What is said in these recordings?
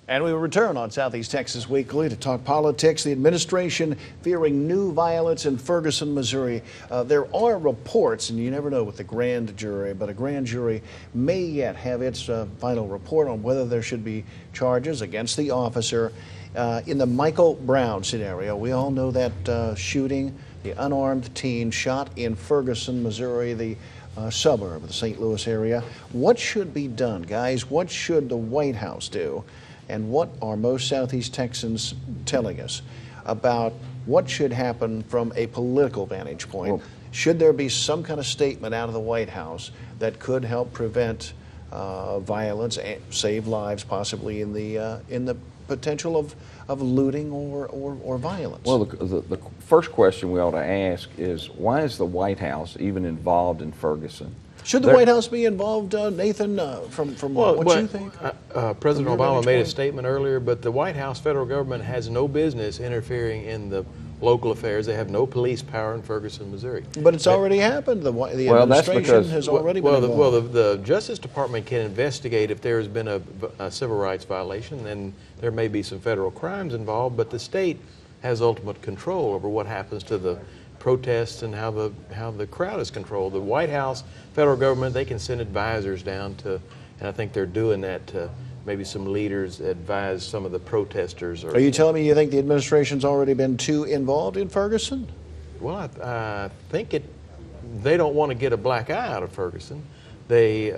And we will return on Southeast Texas Weekly to talk politics. The administration fearing new violence in Ferguson, Missouri. There are reports, and you never know with the grand jury, but a grand jury may yet have its final report on whether there should be charges against the officer. In the Michael Brown scenario, we all know that shooting, the unarmed teen shot in Ferguson, Missouri, the suburb of the St. Louis area. What should be done, guys? What should the White House do? And what are most Southeast Texans telling us about what should happen from a political vantage point? Well, should there be some kind of statement out of the White House that could help prevent violence and save lives, possibly in the potential of looting or violence? Well, the first question we ought to ask is, why is the White House even involved in Ferguson? Should the White House be involved, Nathan, from what you think? President Obama made a statement earlier, but the White House, federal government, has no business interfering in the local affairs. They have no police power in Ferguson, Missouri. But it's already happened. The administration has already been involved. Well, the Justice Department can investigate if there has been a civil rights violation, and there may be some federal crimes involved, but the state has ultimate control over what happens to the protests and how the crowd is controlled. The White House, federal government, they can send advisors down to, and I think they're doing that to maybe some leaders advise some of the protesters. Are you telling me you think the administration's already been too involved in Ferguson? Well, I think they don't want to get a black eye out of Ferguson. They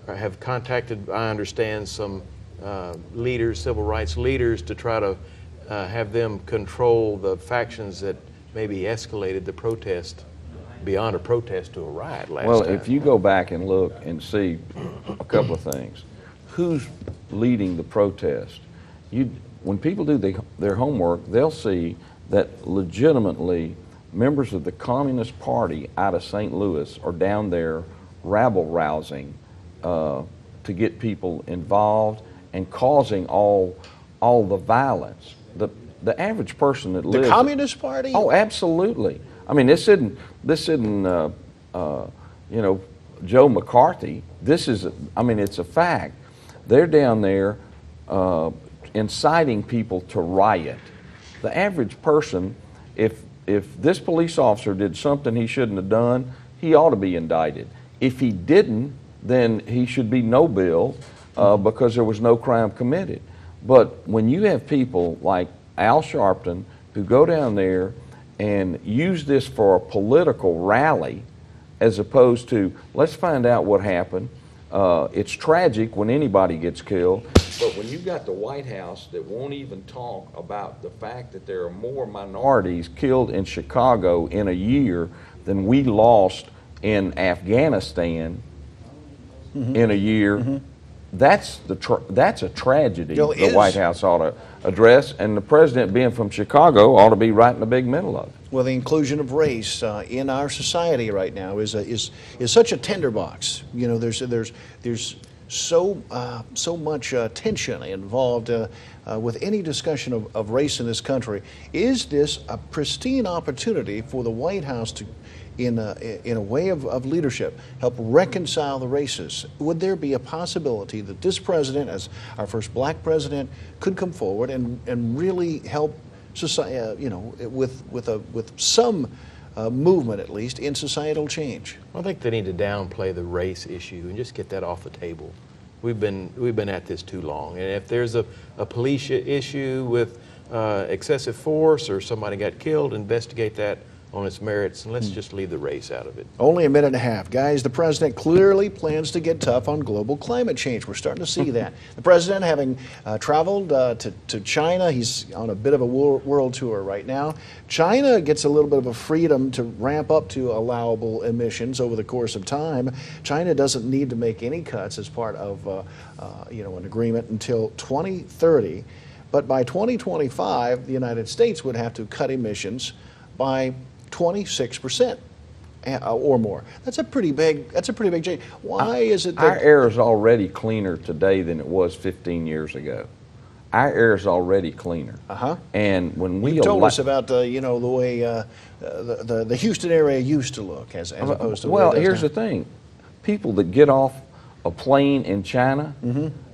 have contacted, I understand, some leaders, civil rights leaders, to try to have them control the factions that maybe escalated the protest beyond a protest to a riot last time. Well, if you go back and look and see a couple of things, who's leading the protest? When people do their homework, they'll see that legitimately members of the Communist Party out of St. Louis are down there rabble-rousing to get people involved and causing all the violence. The average person that lives... The Communist Party? Oh, absolutely. I mean, this isn't you know, Joe McCarthy. This is, I mean, it's a fact. They're down there inciting people to riot. The average person, if this police officer did something he shouldn't have done, he ought to be indicted. If he didn't, then he should be no bill because there was no crime committed. But when you have people like Al Sharpton who go down there and use this for a political rally as opposed to, let's find out what happened. It's tragic when anybody gets killed, but when you've got the White House that won't even talk about the fact that there are more minorities killed in Chicago in a year than we lost in Afghanistan in a year, that's a tragedy the White House ought to address, and the president, being from Chicago, ought to be right in the big middle of it. Well, the inclusion of race in our society right now is such a tinderbox. You know, there's so much tension involved with any discussion of race in this country. Is this a pristine opportunity for the White House to, in a way of leadership, help reconcile the races? Would there be a possibility that this president, as our first black president, could come forward and really help society, you know, with some movement at least in societal change? I think they need to downplay the race issue and just get that off the table. We've been at this too long, and if there's a police issue with excessive force or somebody got killed, investigate that on its merits, and let's just leave the race out of it. Only a minute and a half. Guys, the president clearly plans to get tough on global climate change. We're starting to see that. The president, having traveled to China, he's on a bit of a world tour right now. China gets a little bit of a freedom to ramp up to allowable emissions over the course of time. China doesn't need to make any cuts as part of you know, an agreement until 2030. But by 2025, the United States would have to cut emissions by 26% or more. That's a pretty big change. Why is it that our air is already cleaner today than it was 15 years ago? Our air is already cleaner. And when we told us about you know, the way the Houston area used to look as opposed to well, here's the thing: people that get off a plane in China,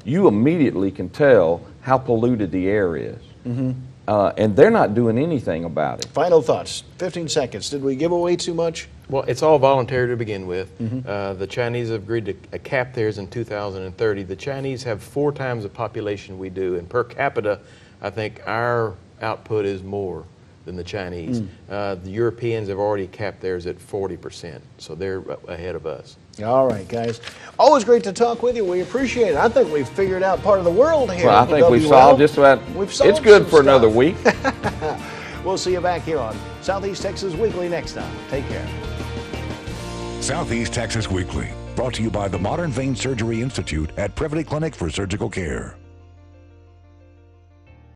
you immediately can tell how polluted the air is. And they're not doing anything about it. Final thoughts, 15 seconds. Did we give away too much? Well, it's all voluntary to begin with. The Chinese have agreed to cap theirs in 2030. The Chinese have 4 times the population we do, and per capita, I think our output is more than the Chinese. The Europeans have already capped theirs at 40%, so they're ahead of us. All right, guys. Always great to talk with you. We appreciate it. I think we've figured out part of the world here. Well, I at the think we've WL. solved just about. We've solved It's good some for another stuff. week. We'll see you back here on Southeast Texas Weekly next time. Take care. Southeast Texas Weekly, brought to you by the Modern Vein Surgery Institute at Privity Clinic for Surgical Care.